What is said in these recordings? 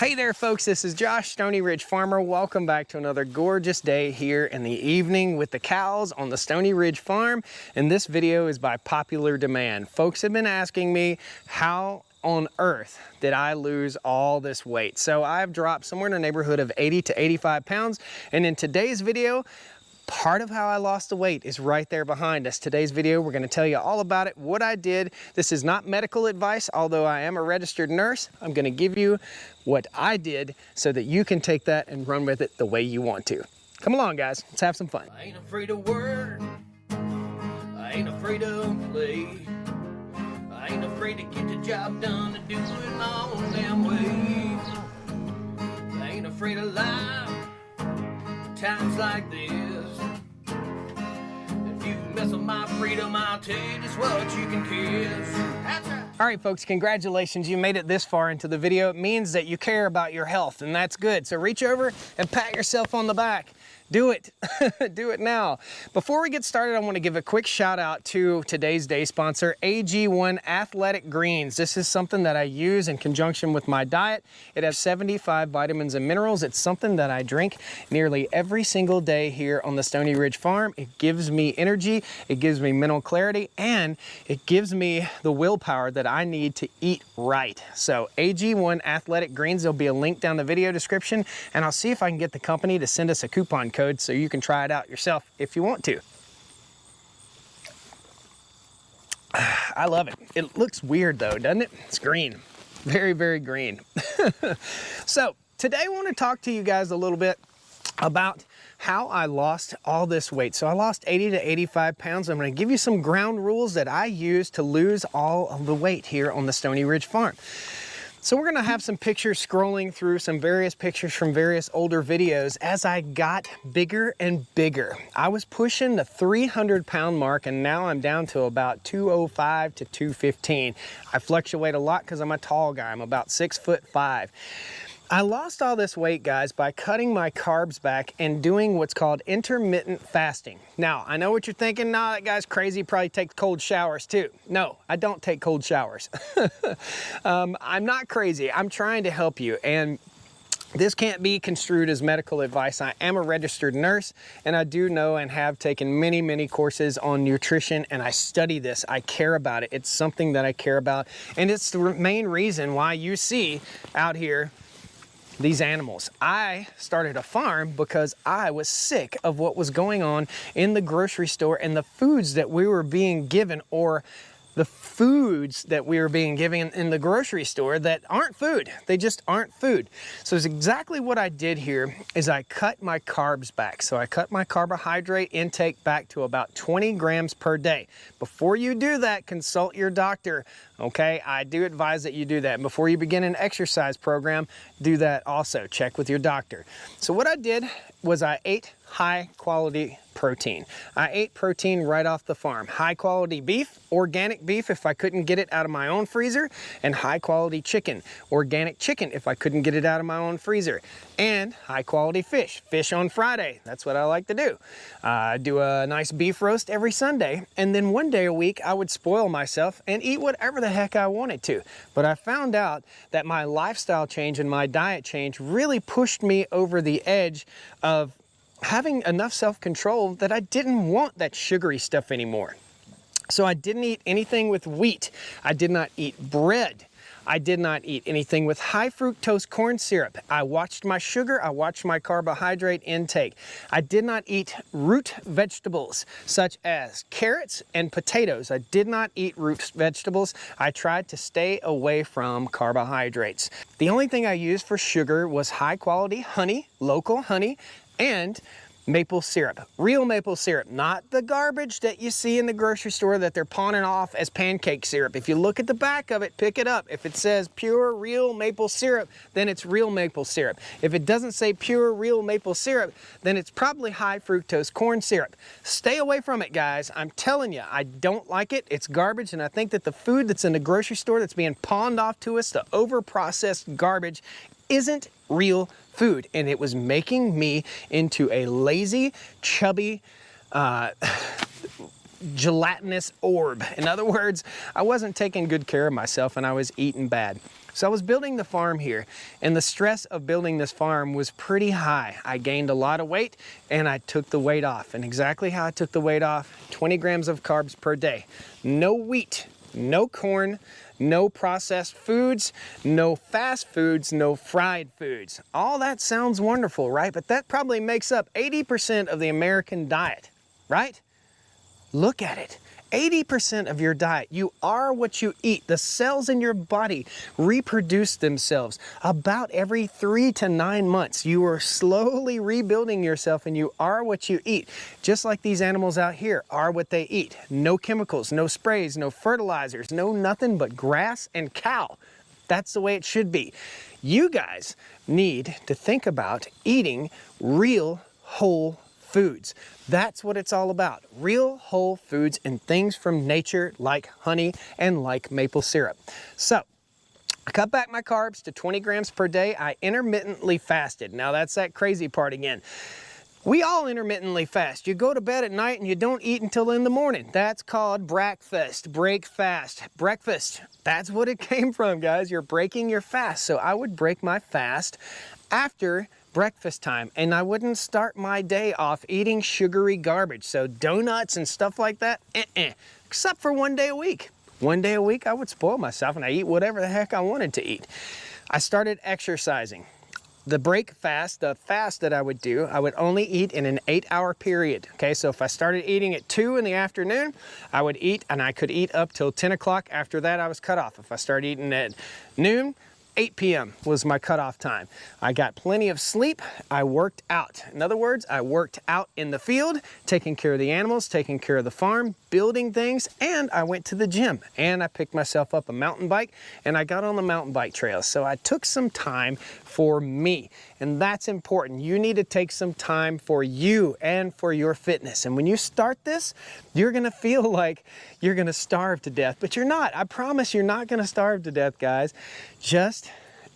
Hey there folks, this is Josh, Stony Ridge Farmer. Welcome back to another gorgeous day here in the evening with the cows on the Stoney Ridge Farm. And this video is by popular demand. Folks have been asking me, how on earth did I lose all this weight? So I've dropped somewhere in the neighborhood of 80 to 85 pounds. And in today's video, part of how I lost the weight is right there behind us. Today's video, we're gonna tell you all about it, what I did. This is not medical advice, although I am a registered nurse. I'm gonna give you what I did so that you can take that and run with it the way you want to. Come along, guys, let's have some fun. I ain't afraid of work, I ain't afraid of play, I ain't afraid to get the job done and do it my own damn way. I ain't afraid of life, times like this. If you mess with my freedom, I'll tell you just what you can kiss. That's right. All right, folks, congratulations. You made it this far into the video. It means that you care about your health, and that's good. So reach over and pat yourself on the back. Do it. Do it now. Before we get started, I want to give a quick shout out to today's day sponsor, AG1 Athletic Greens. This is something that I use in conjunction with my diet. It has 75 vitamins and minerals. It's something that I drink nearly every single day here on the Stoney Ridge Farm. It gives me energy, it gives me mental clarity, and it gives me the willpower that I need to eat right. So AG1 Athletic Greens, there'll be a link down the video description, and I'll see if I can get the company to send us a coupon code so you can try it out yourself if you want to. I love it. It looks weird though, doesn't it? It's green. Very, very green. So today I want to talk to you guys a little bit about how I lost all this weight. So I lost 80 to 85 pounds. I'm going to give you some ground rules that I use to lose all of the weight here on the Stoney Ridge Farm. So we're gonna have some pictures scrolling through some various pictures from various older videos as I got bigger and bigger. I was pushing the 300-pound mark, and now I'm down to about 205 to 215. I fluctuate a lot because I'm a tall guy. I'm about 6'5". I lost all this weight, guys, by cutting my carbs back and doing what's called intermittent fasting. Now, I know what you're thinking, nah, that guy's crazy, probably takes cold showers too. No, I don't take cold showers. I'm not crazy, I'm trying to help you, and this can't be construed as medical advice. I am a registered nurse, and I do know and have taken many, many courses on nutrition, and I study this. I care about it. It's something that I care about, and it's the main reason why you see out here these animals. I started a farm because I was sick of what was going on in the grocery store and the foods that we were being given, or the foods that we were being given in the grocery store that aren't food. They just aren't food. So it's exactly what I did here is I cut my carbs back. So I cut my carbohydrate intake back to about 20 grams per day. Before you do that, consult your doctor. Okay, I do advise that you do that. And before you begin an exercise program, do that also. Check with your doctor. So what I did was I ate high quality protein. I ate protein right off the farm. High quality beef, organic beef if I couldn't get it out of my own freezer, and high quality chicken, organic chicken if I couldn't get it out of my own freezer, and high quality fish. Fish on Friday, that's what I like to do. I do a nice beef roast every Sunday, and then one day a week I would spoil myself and eat whatever the heck I wanted to. But I found out that my lifestyle change and my diet change really pushed me over the edge of having enough self-control that I didn't want that sugary stuff anymore. So I didn't eat anything with wheat. I did not eat bread. I did not eat anything with high fructose corn syrup. I watched my sugar, I watched my carbohydrate intake. I did not eat root vegetables such as carrots and potatoes. I did not eat root vegetables. I tried to stay away from carbohydrates. The only thing I used for sugar was high quality honey, local honey, and maple syrup, real maple syrup, not the garbage that you see in the grocery store that they're pawning off as pancake syrup. If you look at the back of it, pick it up. If it says pure real maple syrup, then it's real maple syrup. If it doesn't say pure real maple syrup, then it's probably high fructose corn syrup. Stay away from it, guys. I'm telling you, I don't like it. It's garbage, and I think that the food that's in the grocery store that's being pawned off to us, the over-processed garbage, isn't real food, and it was making me into a lazy, chubby, gelatinous orb. In other words, I wasn't taking good care of myself and I was eating bad. So I was building the farm here, and the stress of building this farm was pretty high. I gained a lot of weight and I took the weight off. And exactly how I took the weight off: 20 grams of carbs per day. No wheat, no corn, no processed foods, no fast foods, no fried foods. All that sounds wonderful, right? But that probably makes up 80% of the American diet, right? Look at it. 80% of your diet. You are what you eat. The cells in your body reproduce themselves about every 3 to 9 months. You are slowly rebuilding yourself, and you are what you eat. Just like these animals out here are what they eat. No chemicals, no sprays, no fertilizers, no nothing but grass and cow. That's the way it should be. You guys need to think about eating real whole foods. That's what it's all about. Real whole foods and things from nature, like honey and like maple syrup. So I cut back my carbs to 20 grams per day. I intermittently fasted. Now that's that crazy part again. We all intermittently fast. You go to bed at night and you don't eat until in the morning. That's called breakfast, break fast. Breakfast, that's what it came from, guys. You're breaking your fast. So I would break my fast after breakfast time, and I wouldn't start my day off eating sugary garbage. So donuts and stuff like that, except for one day a week. One day a week I would spoil myself and I eat whatever the heck I wanted to eat. I started exercising. The break fast, the fast that I would do, I would only eat in an 8-hour period. Okay, so if I started eating at 2 in the afternoon, I would eat, and I could eat up till 10 o'clock. After that, I was cut off. If I started eating at noon, 8 p.m. was my cutoff time. I got plenty of sleep. I worked out. In other words, I worked out in the field, taking care of the animals, taking care of the farm, building things, and I went to the gym. And I picked myself up a mountain bike, and I got on the mountain bike trails. So I took some time for me, and that's important. You need to take some time for you and for your fitness. And when you start this, you're gonna feel like you're gonna starve to death, but you're not. I promise you're not gonna starve to death, guys. Just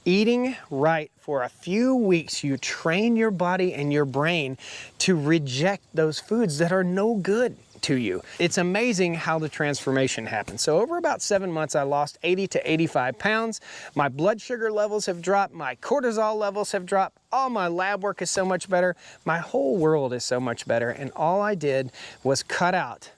eating right for a few weeks, you train your body and your brain to reject those foods that are no good to you. It's amazing how the transformation happens. So over about 7 months, I lost 80 to 85 pounds. My blood sugar levels have dropped. My cortisol levels have dropped. All my lab work is so much better. My whole world is so much better. And all I did was cut out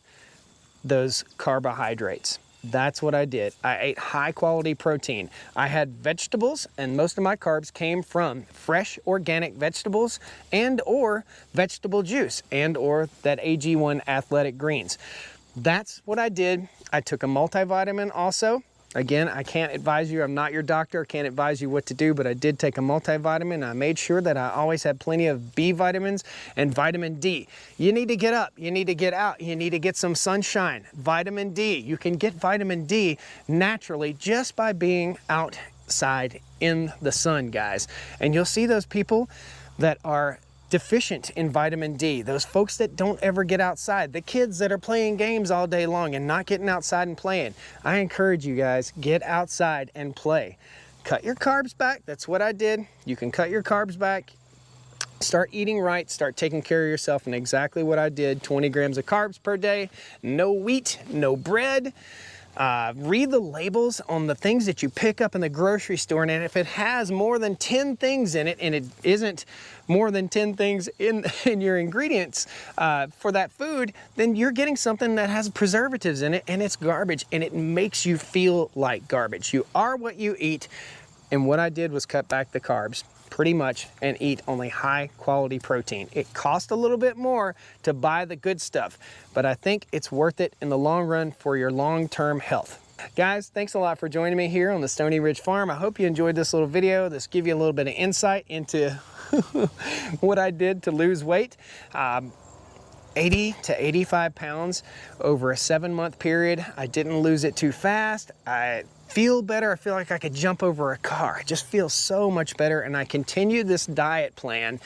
those carbohydrates. That's what I did. I ate high quality protein. I had vegetables, and most of my carbs came from fresh organic vegetables and or vegetable juice and or that AG1 athletic greens. That's what I did. I took a multivitamin also. Again, I can't advise you, I'm not your doctor, I can't advise you what to do, but I did take a multivitamin. I made sure that I always had plenty of B vitamins and vitamin D. You need to get up, you need to get out, you need to get some sunshine. Vitamin D, you can get vitamin D naturally just by being outside in the sun, guys. And you'll see those people that are deficient in vitamin D, those folks that don't ever get outside, the kids that are playing games all day long and not getting outside and playing. I encourage you guys, get outside and play. Cut your carbs back. That's what I did. You can cut your carbs back. Start eating right, start taking care of yourself, and exactly what I did. 20 grams of carbs per day, no wheat, no bread. Read the labels on the things that you pick up in the grocery store, and if it has more than 10 things in it, and it isn't more than 10 things in your ingredients for that food, then you're getting something that has preservatives in it, and it's garbage, and it makes you feel like garbage. You are what you eat, and what I did was cut back the carbs pretty much and eat only high quality protein. It costs a little bit more to buy the good stuff, but I think it's worth it in the long run for your long-term health. Guys, thanks a lot for joining me here on the Stoney Ridge Farm. I hope you enjoyed this little video. This give you a little bit of insight into what I did to lose weight. 80 to 85 pounds over a 7-month period. I didn't lose it too fast. I feel better. I feel like I could jump over a car. I just feel so much better, and I continued this diet plan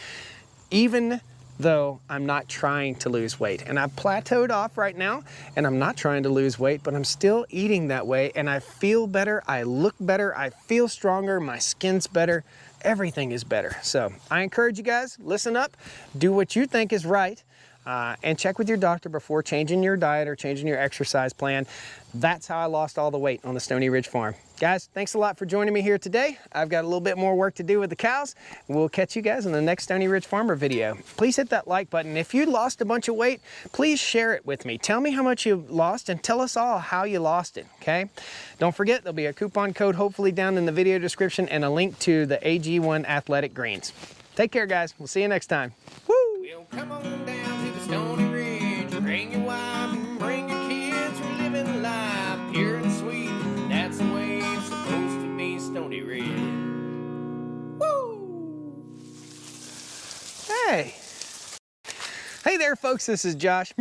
even though I'm not trying to lose weight. And I've plateaued off right now, and I'm not trying to lose weight, but I'm still eating that way, and I feel better, I look better, I feel stronger, my skin's better, everything is better. So I encourage you guys, listen up, do what you think is right. And check with your doctor before changing your diet or changing your exercise plan. That's how I lost all the weight on the Stoney Ridge farm. Guys, thanks a lot for joining me here today. I've got a little bit more work to do with the cows. We'll catch you guys in the next Stoney Ridge Farmer video. Please hit that like button. If you lost a bunch of weight, please share it with me. Tell me how much you lost and tell us all how you lost it, okay? Don't forget, there'll be a coupon code hopefully down in the video description and a link to the AG1 Athletic Greens. Take care, guys. We'll see you next time. Woo! Well, come on down to the Stoney Ridge. Bring your wife and bring your kids. We're living life pure and sweet. That's the way it's supposed to be, Stoney Ridge. Woo! Hey. Hey there, folks. This is Josh.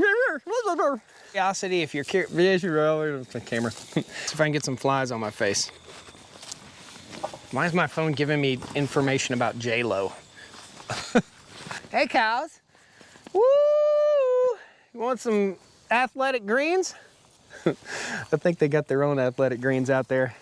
Curiosity, if you're curious, the camera. See if I can get some flies on my face. Why is my phone giving me information about J-Lo? Hey, cows. Woo! You want some athletic greens? I think they got their own athletic greens out there.